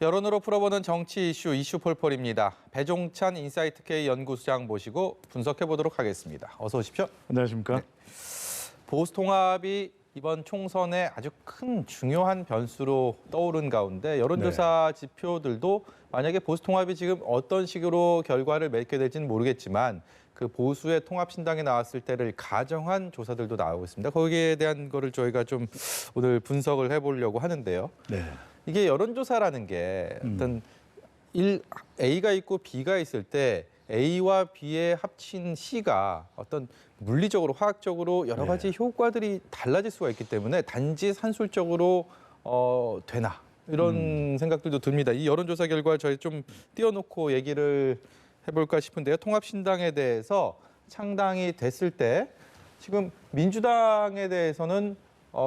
여론으로 풀어보는 정치 이슈 폴폴입니다. 배종찬 인사이트K 연구소장 모시고 분석해 보도록 하겠습니다. 어서 오십시오. 안녕하십니까? 네. 보수 통합이 이번 총선에 아주 큰 중요한 변수로 떠오른 가운데 여론조사 지표들도 만약에 보수 통합이 지금 어떤 식으로 결과를 맺게 될지는 모르겠지만 그 보수의 통합신당이 나왔을 때를 가정한 조사들도 나오고 있습니다. 거기에 대한 거를 저희가 좀 오늘 분석을 해보려고 하는데요. 네. 이게 여론조사라는 게 어떤 A가 있고 B가 있을 때 A와 B의 합친 C가 어떤 물리적으로 화학적으로 여러 가지 효과들이 달라질 수가 있기 때문에 단지 산술적으로 되나 이런 생각들도 듭니다. 이 여론조사 결과 저희 좀 띄워놓고 얘기를 해볼까 싶은데요. 통합신당에 대해서 창당이 됐을 때 지금 민주당에 대해서는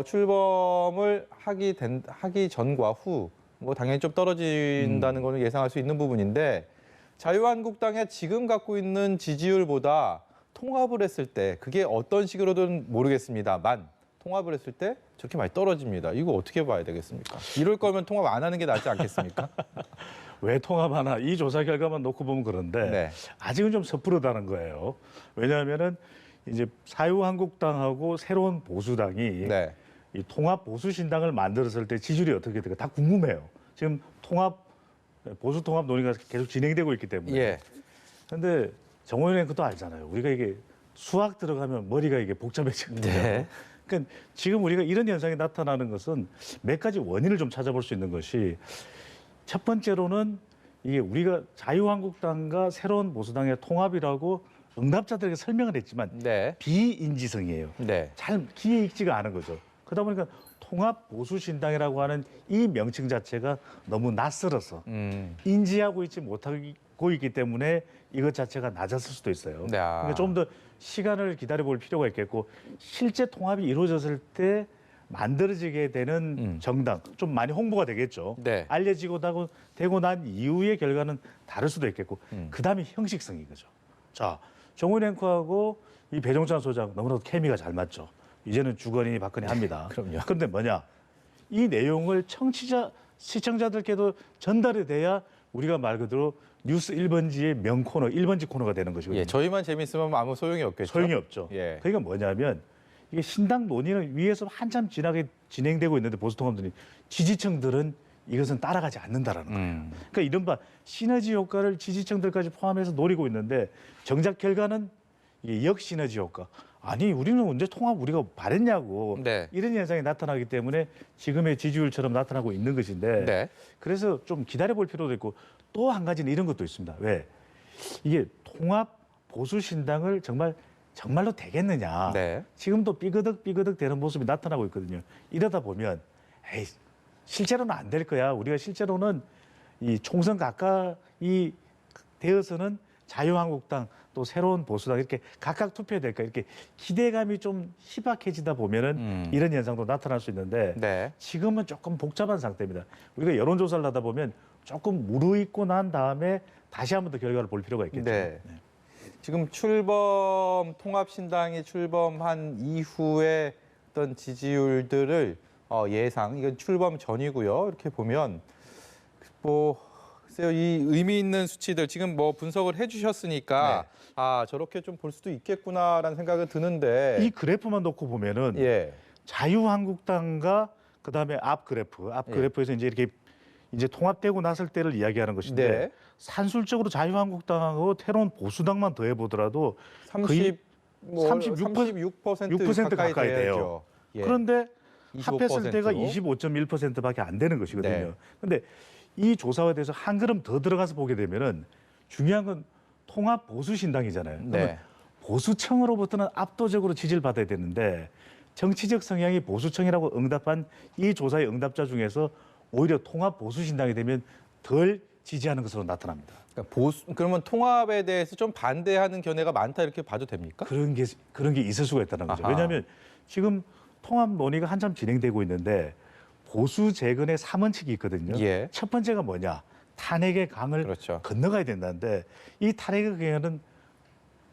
출범을 하기 전과 후 뭐 당연히 좀 떨어진다는 거는 예상할 수 있는 부분인데 자유한국당의 지금 갖고 있는 지지율보다 통합을 했을 때 그게 어떤 식으로든 모르겠습니다만 통합을 했을 때 저렇게 많이 떨어집니다. 이거 어떻게 봐야 되겠습니까? 이럴 거면 통합 안 하는 게 낫지 않겠습니까? 왜 통합하나? 이 조사 결과만 놓고 보면 그런데 네. 아직은 좀 섣부르다는 거예요. 왜냐하면은 이제 자유한국당하고 새로운 보수당이 네. 이 통합 보수신당을 만들었을 때 지지율이 어떻게 될까 다 궁금해요. 지금 보수 통합 논의가 계속 진행되고 있기 때문에. 예. 그런데 정호연 앵커도 알잖아요. 우리가 이게 수학 들어가면 머리가 이게 복잡해지거든요. 네. 그러니까 지금 우리가 이런 현상이 나타나는 것은 몇 가지 원인을 좀 찾아볼 수 있는 것이 첫 번째로는 이게 우리가 자유한국당과 새로운 보수당의 통합이라고 응답자들에게 설명을 했지만 네. 비인지성이에요. 네. 잘 귀에 익지가 않은 거죠. 그러다 보니까 통합 보수신당이라고 하는 이 명칭 자체가 너무 낯설어서 인지하고 있지 못하고 있기 때문에 이것 자체가 낮았을 수도 있어요. 네. 그러니까 좀 더 시간을 기다려볼 필요가 있겠고 실제 통합이 이루어졌을 때 만들어지게 되는 정당 좀 많이 홍보가 되겠죠. 네. 알려지고 되고 난 이후의 결과는 다를 수도 있겠고 그다음에 형식성인 거죠. 자, 정호연 앵커하고 이 배종찬 소장 너무나도 케미가 잘 맞죠. 이제는 주거니 받거니 합니다. 그럼요. 그런데 뭐냐? 이 내용을 시청자들께도 전달이 돼야 우리가 말 그대로 뉴스 1번지의 명코너, 1번지 코너가 되는 것이거든요. 예, 저희만 재밌으면 아무 소용이 없겠죠. 소용이 없죠. 예. 그러니까 뭐냐면 이게 신당 논의는 위에서 한참 진하게 진행되고 있는데 보수통합들이 지지층들은 이것은 따라가지 않는다라는 거예요. 그러니까 이른바 시너지 효과를 지지층들까지 포함해서 노리고 있는데 정작 결과는 이게 역시너지 효과. 아니 우리는 언제 통합 우리가 바랬냐고 네. 이런 현상이 나타나기 때문에 지금의 지지율처럼 나타나고 있는 것인데 네. 그래서 좀 기다려볼 필요도 있고 또 한 가지는 이런 것도 있습니다. 왜? 이게 통합 보수신당을 정말로 되겠느냐. 네. 지금도 삐그덕 되는 모습이 나타나고 있거든요. 이러다 보면 에이, 실제로는 안 될 거야. 우리가 실제로는 이 총선 가까이 되어서는 자유한국당 또 새로운 보수당 이렇게 각각 투표해야 될까 이렇게 기대감이 좀 희박해지다 보면은 이런 현상도 나타날 수 있는데 네. 지금은 조금 복잡한 상태입니다. 우리가 여론조사를 하다 보면 조금 무르익고 난 다음에 다시 한 번 더 결과를 볼 필요가 있겠죠. 네. 네. 지금 통합신당이 출범한 이후에 어떤 지지율들을 예상, 이건 출범 전이고요. 이렇게 보면 글쎄요, 이 의미 있는 수치들 지금 뭐 분석을 해주셨으니까 아 저렇게 좀 볼 수도 있겠구나라는 생각은 드는데 이 그래프만 놓고 보면은 예. 자유한국당과 그다음에 앞 그래프에서 이제 통합되고 났을 때를 이야기하는 것인데 네. 산술적으로 자유한국당하고 새로운 보수당만 더해 보더라도 거의 36% 가까이 돼요. 예. 그런데 25%. 합했을 때가 25.1%밖에 안 되는 것이거든요. 네. 그런데 이 조사에 대해서 한 걸음 더 들어가서 보게 되면은 중요한 건 통합 보수신당이잖아요. 그러면 네. 보수층으로부터는 압도적으로 지지를 받아야 되는데 정치적 성향이 보수층이라고 응답한 이 조사의 응답자 중에서 오히려 통합 보수신당이 되면 덜 지지하는 것으로 나타납니다. 그러니까 그러면 통합에 대해서 좀 반대하는 견해가 많다 이렇게 봐도 됩니까? 그런 게 있을 수가 있다는 거죠. 아하. 왜냐하면 지금 통합 논의가 한참 진행되고 있는데 보수 재건의 3원칙이 있거든요. 예. 첫 번째가 뭐냐? 탄핵의 강을 그렇죠. 건너가야 된다는데 이 탄핵의 강은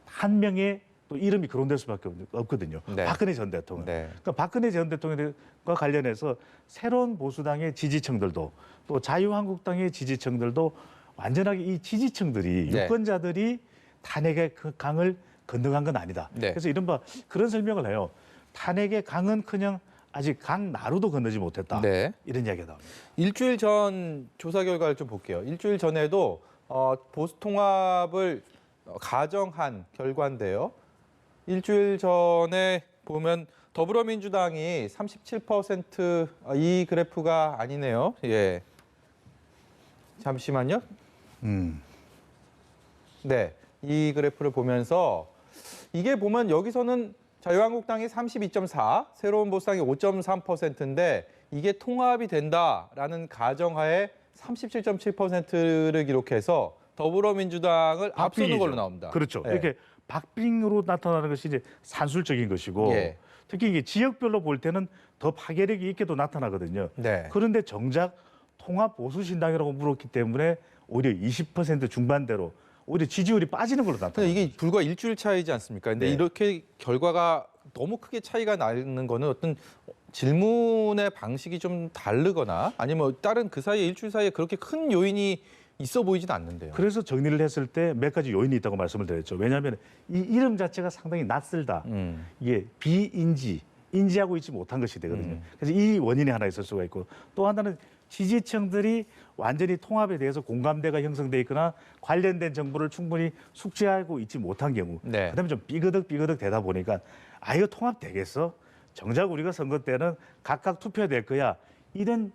한 명의 또 이름이 거론될 수밖에 없거든요. 네. 박근혜 전 대통령. 네. 그러니까 박근혜 전 대통령과 관련해서 새로운 보수당의 지지층들도 또 자유한국당의 지지층들도 완전하게 이 지지층들이 네. 유권자들이 탄핵의 그 강을 건너간 건 아니다. 네. 그래서 이른바 그런 설명을 해요. 탄핵의 강은커녕 아직 강 나루도 건너지 못했다. 네. 이런 이야기가 나옵니다. 일주일 전 조사 결과를 좀 볼게요. 일주일 전에도 보수 통합을 가정한 결과인데요. 일주일 전에 보면 더불어민주당이 37%이 그래프가 아니네요. 예. 잠시만요. 네. 이 그래프를 보면서 이게 보면 여기서는 자유한국당이 32.4, 새로운 보수당이 5.3%인데 이게 통합이 된다라는 가정하에 37.7%를 기록해서 더불어민주당을 앞서는 박빙이죠. 걸로 나옵니다. 그렇죠. 예. 이렇게 박빙으로 나타나는 것이 이제 산술적인 것이고 예. 특히 이게 지역별로 볼 때는 더 파괴력이 있게도 나타나거든요. 네. 그런데 정작 통합 보수 신당이라고 물었기 때문에 오히려 20% 중반대로 오히려 지지율이 빠지는 걸로 근데 나타나요. 이게 불과 일주일 차이지 않습니까? 근데 네. 이렇게 결과가 너무 크게 차이가 나는 거는 어떤 질문의 방식이 좀 다르거나 아니면 다른 그 사이에 일주일 사이에 그렇게 큰 요인이 있어 보이진 않는데요. 그래서 정리를 했을 때 몇 가지 요인이 있다고 말씀을 드렸죠. 왜냐하면 이 이름 자체가 상당히 낯설다. 이게 비인지, 인지하고 있지 못한 것이 되거든요. 그래서 이 원인이 하나 있을 수가 있고 또 하나는 지지층들이 완전히 통합에 대해서 공감대가 형성돼 있거나 관련된 정보를 충분히 숙지하고 있지 못한 경우 네. 그다음에 좀 삐그덕 되다 보니까 아 이거 통합되겠어? 정작 우리가 선거 때는 각각 투표될 거야. 이런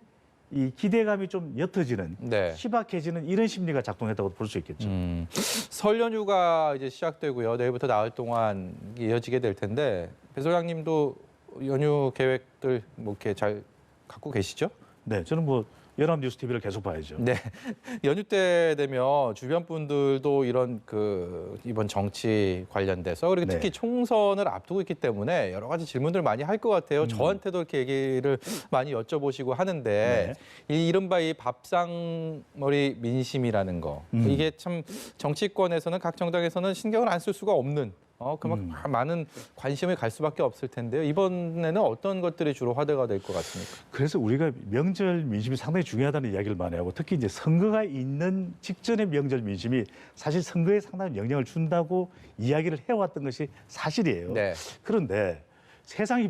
이 기대감이 좀 옅어지는 네. 희박해지는 이런 심리가 작동했다고 볼 수 있겠죠. 설 연휴가 이제 시작되고요. 내일부터 나흘 동안 이어지게 될 텐데 배 소장님도 연휴 계획들 뭐 이렇게 잘 갖고 계시죠? 네, 저는 뭐 연합뉴스 TV를 계속 봐야죠. 네. 연휴 때 되면 주변 분들도 이런 그 이번 정치 관련돼서 그리고 네. 특히 총선을 앞두고 있기 때문에 여러 가지 질문들 많이 할 것 같아요. 저한테도 이렇게 얘기를 많이 여쭤보시고 하는데 이 이른바 이 밥상머리 민심이라는 거 이게 참 정치권에서는 각 정당에서는 신경을 안 쓸 수가 없는 그만큼 많은 관심을 갈 수밖에 없을 텐데요. 이번에는 어떤 것들이 주로 화제가 될 것 같습니까? 그래서 우리가 명절 민심이 상당히 중요하다는 이야기를 많이 하고 특히 이제 선거가 있는 직전의 명절 민심이 사실 선거에 상당한 영향을 준다고 이야기를 해왔던 것이 사실이에요. 네. 그런데 세상이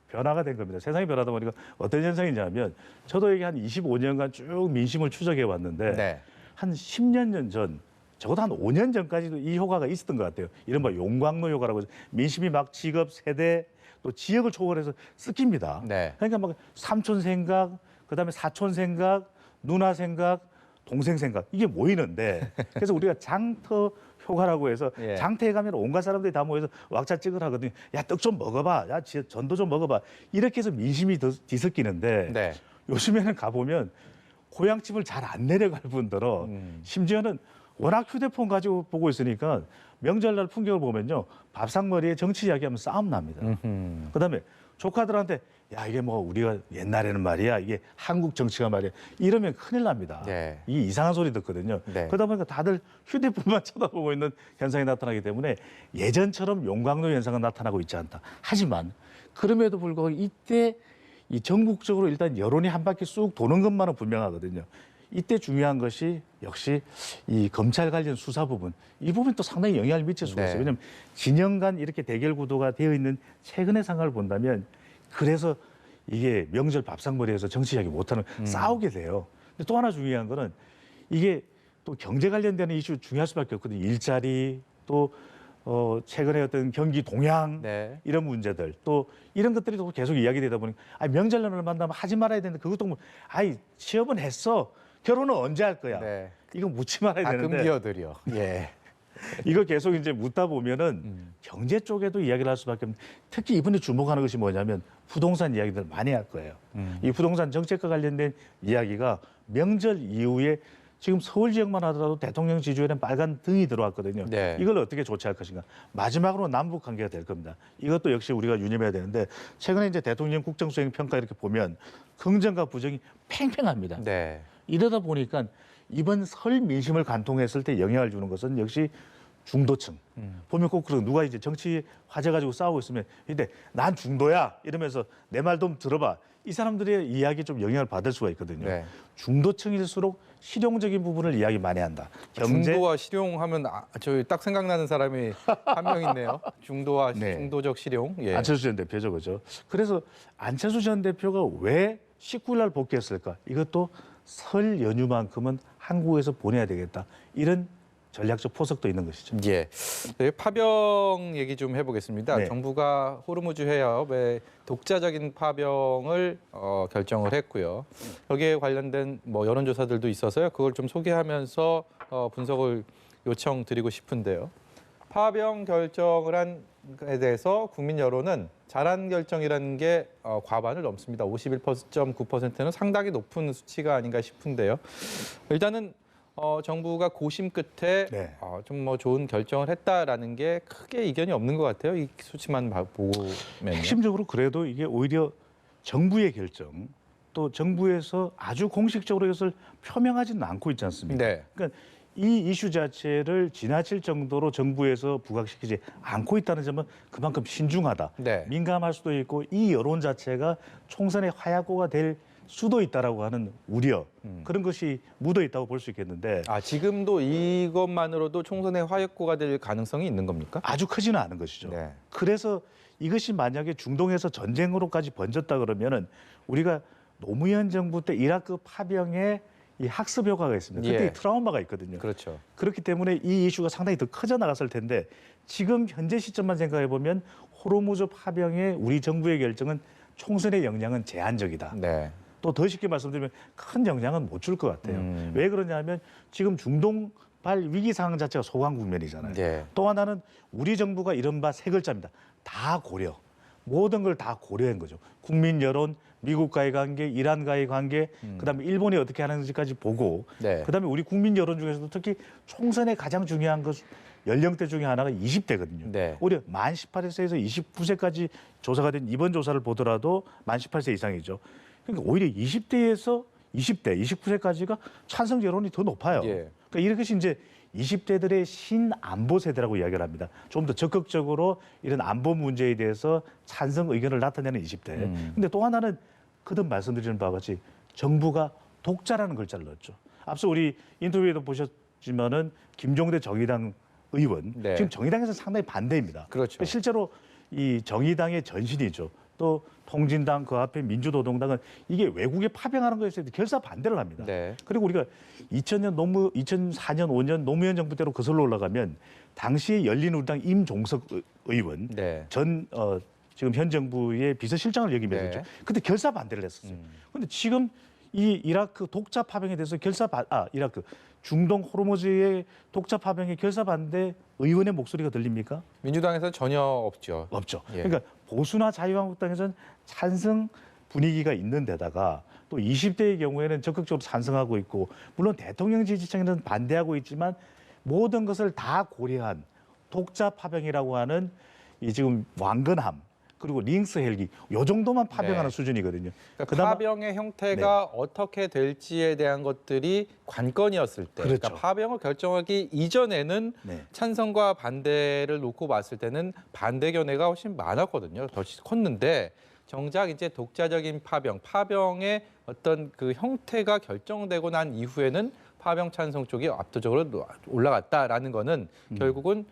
변화가 된 겁니다. 세상이 변하다 보니까 어떤 현상이냐면 저도 여기 한 25년간 쭉 민심을 추적해 왔는데 네. 한 10년 전 적어도 한 5년 전까지도 이 효과가 있었던 것 같아요. 이른바 용광로 효과라고 해서 민심이 막 직업, 세대, 또 지역을 초월해서 섞입니다. 네. 그러니까 막 삼촌 생각, 그다음에 사촌 생각, 누나 생각, 동생 생각 이게 모이는데 그래서 우리가 장터 효과라고 해서 예. 장터에 가면 온갖 사람들이 다 모여서 왁자 찍을 하거든요. 야, 떡 좀 먹어봐. 야, 전도 좀 먹어봐. 이렇게 해서 민심이 뒤섞이는데 네. 요즘에는 가보면 고향집을 잘 안 내려갈 분들은 심지어는 워낙 휴대폰 가지고 보고 있으니까 명절날 풍경을 보면요. 밥상머리에 정치 이야기하면 싸움 납니다. 그다음에 조카들한테 야 이게 뭐 우리가 옛날에는 말이야 이게 한국 정치가 말이야 이러면 큰일 납니다. 네. 이게 이상한 소리 듣거든요. 네. 그러다 보니까 다들 휴대폰만 쳐다보고 있는 현상이 나타나기 때문에 예전처럼 용광로 현상은 나타나고 있지 않다. 하지만 그럼에도 불구하고 이때 이 전국적으로 일단 여론이 한 바퀴 쑥 도는 것만은 분명하거든요. 이때 중요한 것이 역시 이 검찰 관련 수사 부분, 이 부분이 또 상당히 영향을 미칠 수가 있어요. 네. 왜냐하면 진영 간 이렇게 대결 구도가 되어 있는 최근의 상황을 본다면 그래서 이게 명절 밥상머리에서 정치 이야기 못하는 싸우게 돼요. 근데 또 하나 중요한 거는 이게 또 경제 관련되는 이슈 중요할 수밖에 없거든요. 일자리 또 최근에 어떤 경기 동향 네. 이런 문제들 또 이런 것들이 또 계속 이야기되다 보니까 명절날을 만나면 하지 말아야 되는데 그것도 뭐 취업은 했어. 결혼은 언제 할 거야? 네. 이거 묻지 말아야 가끔 되는데 기어들여. 예. 이거 계속 이제 묻다 보면은 경제 쪽에도 이야기를 할 수밖에 없는. 특히 이번에 주목하는 것이 뭐냐면 부동산 이야기들 많이 할 거예요. 이 부동산 정책과 관련된 이야기가 명절 이후에 지금 서울 지역만 하더라도 대통령 지지율엔 빨간 등이 들어왔거든요. 네. 이걸 어떻게 조치할 것인가. 마지막으로 남북 관계가 될 겁니다. 이것도 역시 우리가 유념해야 되는데 최근에 이제 대통령 국정수행 평가 이렇게 보면 긍정과 부정이 팽팽합니다. 네. 이러다 보니까 이번 설 민심을 관통했을 때 영향을 주는 것은 역시 중도층. 보면 꼭 그런 누가 이제 정치 화제 가지고 싸우고 있으면 근데 난 중도야 이러면서 내 말 좀 들어봐. 이 사람들의 이야기에 좀 영향을 받을 수가 있거든요. 네. 중도층일수록 실용적인 부분을 이야기 많이 한다. 경제 중도와 실용하면 저희 딱 생각나는 사람이 한 명 있네요. 중도와 네. 중도적 실용. 예. 안철수 전 대표죠, 그죠? 그래서 안철수 전 대표가 왜 19일 날 복귀했을까? 이것도 설 연휴만큼은 한국에서 보내야 되겠다. 이런 전략적 포석도 있는 것이죠. 예. 네, 파병 얘기 좀 해보겠습니다. 네. 정부가 호르무즈 해협에 독자적인 파병을 결정을 했고요. 여기에 관련된 뭐 여론조사들도 있어서요. 그걸 좀 소개하면서 분석을 요청드리고 싶은데요. 파병 결정을 한에 대해서 국민 여론은 잘한 결정이라는 게 과반을 넘습니다. 51.9%는 상당히 높은 수치가 아닌가 싶은데요. 일단은 정부가 고심 끝에 네. 좀 뭐 좋은 결정을 했다라는 게 크게 이견이 없는 것 같아요. 이 수치만 보면요. 핵심적으로 그래도 이게 오히려 정부의 결정, 또 정부에서 아주 공식적으로 이것을 표명하지는 않고 있지 않습니까? 네. 그러니까 이 이슈 자체를 지나칠 정도로 정부에서 부각시키지 않고 있다는 점은 그만큼 신중하다. 네. 민감할 수도 있고 이 여론 자체가 총선의 화약고가 될 수도 있다라고 하는 우려 그런 것이 묻어 있다고 볼 수 있겠는데 지금도 이것만으로도 총선의 화약고가 될 가능성이 있는 겁니까? 아주 크지는 않은 것이죠. 네. 그래서 이것이 만약에 중동에서 전쟁으로까지 번졌다 그러면은 우리가 노무현 정부 때 이라크 파병에 이 학습 효과가 있습니다. 그때 예. 트라우마가 있거든요. 그렇죠. 그렇기 때문에 이 이슈가 상당히 더 커져 나갔을 텐데 지금 현재 시점만 생각해 보면 호르무즈 파병의 우리 정부의 결정은 총선의 영향은 제한적이다. 네. 또 더 쉽게 말씀드리면 큰 영향은 못 줄 것 같아요. 왜 그러냐면 지금 중동발 위기 상황 자체가 소강 국면이잖아요. 네. 또 하나는 우리 정부가 이른바 세 글자입니다. 다 고려. 모든 걸 다 고려한 거죠. 국민 여론, 미국과의 관계, 이란과의 관계, 그다음에 일본이 어떻게 하는지까지 보고 네. 그다음에 우리 국민 여론 중에서도 특히 총선에 가장 중요한 것 연령대 중에 하나가 20대거든요. 네. 오히려 만 18세에서 29세까지 조사가 된 이번 조사를 보더라도 만 18세 이상이죠. 그러니까 오히려 20대에서 20대, 29세까지가 찬성 여론이 더 높아요. 예. 그러니까 이것이 이제 20대들의 신안보 세대라고 이야기를 합니다. 좀 더 적극적으로 이런 안보 문제에 대해서 찬성 의견을 나타내는 20대. 근데 또 하나는 거듭 말씀드리는 바와 같이 정부가 독자라는 글자를 넣었죠. 앞서 우리 인터뷰에도 보셨지만은 김종대 정의당 의원 네. 지금 정의당에서 상당히 반대입니다. 그렇죠. 실제로 이 정의당의 전신이죠. 또 통진당 그 앞에 민주노동당은 이게 외국에 파병하는 것에 대해서 결사 반대를 합니다. 네. 그리고 우리가 2004년, 5년 노무현 정부 때로 거슬러 올라가면 당시 열린우리당 임종석 의원 네. 지금 현 정부의 비서실장을 역임해서 네. 죠 그때 결사 반대를 했었어요. 그런데 지금 이 이라크 독자 파병에 대해서 이라크 중동 호르무즈의 독자 파병의 결사 반대 의원의 목소리가 들립니까? 민주당에서는 전혀 없죠. 없죠. 예. 그러니까 보수나 자유한국당에서는 찬성 분위기가 있는 데다가 또 20대의 경우에는 적극적으로 찬성하고 있고 물론 대통령 지지층에는 반대하고 있지만 모든 것을 다 고려한 독자 파병이라고 하는 이 지금 왕건함 그리고 링스 헬기 요 정도만 파병하는 네. 수준이거든요. 그러니까 그나마- 파병의 형태가 어떻게 될지에 대한 것들이 관건이었을 때, 그렇죠. 그러니까 파병을 결정하기 이전에는 네. 찬성과 반대를 놓고 봤을 때는 반대 견해가 훨씬 많았거든요. 더 컸는데 정작 이제 독자적인 파병의 어떤 그 형태가 결정되고 난 이후에는 파병 찬성 쪽이 압도적으로 올라갔다라는 거는 결국은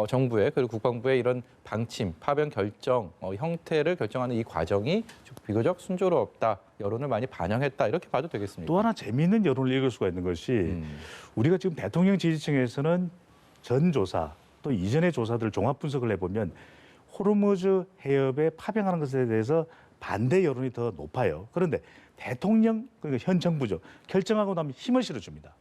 정부의 그리고 국방부의 이런 방침, 파병 결정 형태를 결정하는 이 과정이 비교적 순조롭다, 여론을 많이 반영했다 이렇게 봐도 되겠습니다. 또 하나 재미있는 여론을 읽을 수가 있는 것이 우리가 지금 대통령 지지층에서는 전 조사 또 이전의 조사들 종합 분석을 해보면 호르무즈 해협에 파병하는 것에 대해서 반대 여론이 더 높아요. 그런데 대통령 그러니까 현 정부죠 결정하고 나면 힘을 실어줍니다.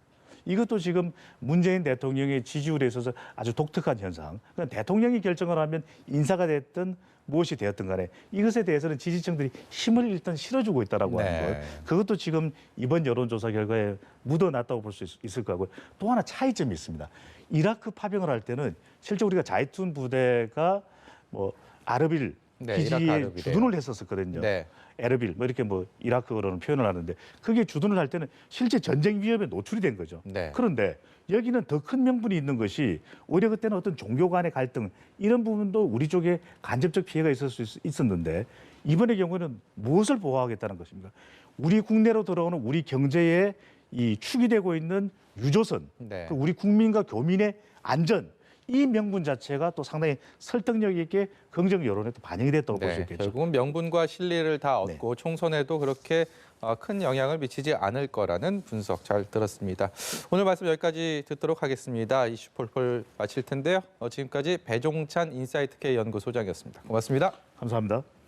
이것도 지금 문재인 대통령의 지지율에 있어서 아주 독특한 현상. 그러니까 대통령이 결정을 하면 인사가 됐든 무엇이 되었든 간에 이것에 대해서는 지지층들이 힘을 일단 실어주고 있다라고 하는 네. 것. 그것도 지금 이번 여론조사 결과에 묻어났다고 볼 수 있을 거고요. 또 하나 차이점이 있습니다. 이라크 파병을 할 때는 실제 우리가 자이툰 부대가 뭐 아르빌 네, 기지에 이라크 아르빌이에요. 주둔을 했었거든요. 네. 에르빌 뭐 이렇게 뭐 이라크어로는 표현을 하는데 그게 주둔을 할 때는 실제 전쟁 위협에 노출이 된 거죠. 네. 그런데 여기는 더 큰 명분이 있는 것이 오히려 그때는 어떤 종교 간의 갈등 이런 부분도 우리 쪽에 간접적 피해가 있었는데 이번의 경우는 무엇을 보호하겠다는 것입니까? 우리 국내로 들어오는 우리 경제에 이 축이 되고 있는 유조선, 네. 그 우리 국민과 교민의 안전 이 명분 자체가 또 상당히 설득력 있게 긍정 여론에 또 반영이 됐다고 볼 수 네, 있겠죠. 결국은 명분과 실리를 다 얻고 총선에도 그렇게 큰 영향을 미치지 않을 거라는 분석 잘 들었습니다. 오늘 말씀 여기까지 듣도록 하겠습니다. 이슈 폴폴 마칠 텐데요. 지금까지 배종찬 인사이트K 연구소장이었습니다. 고맙습니다. 감사합니다.